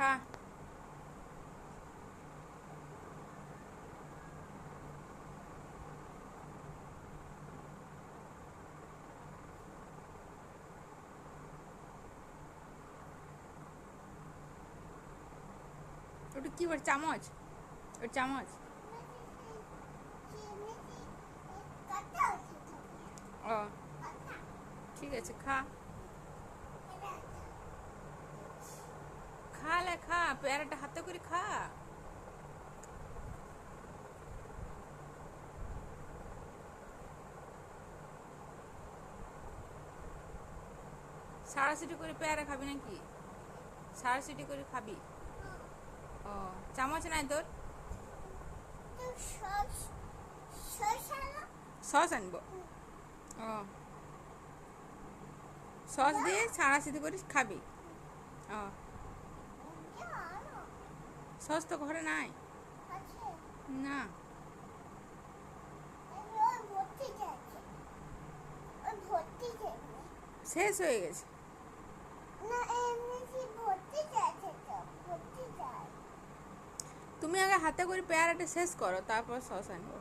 খা। ওটা কি বল, চামচ? ওর চামচ। ও ঠিক আছে, খা। খা লে, খা, পেয়ারাটা হাতে করে খা। সাড়াশিটি করে পেয়ারা খাবি নাকি? সাড়াশিটি করে খাবি? ও চামচ নাই তোর? সস আনবো। ও সস দিয়ে সাড়াশিটি করে খাবি? ও সস তো ঘরে নাই। না, শেষ হয়ে গেছে। তুমি আগে হাতে করে পেয়ারাটা শেষ করো, তারপর সস আনবো।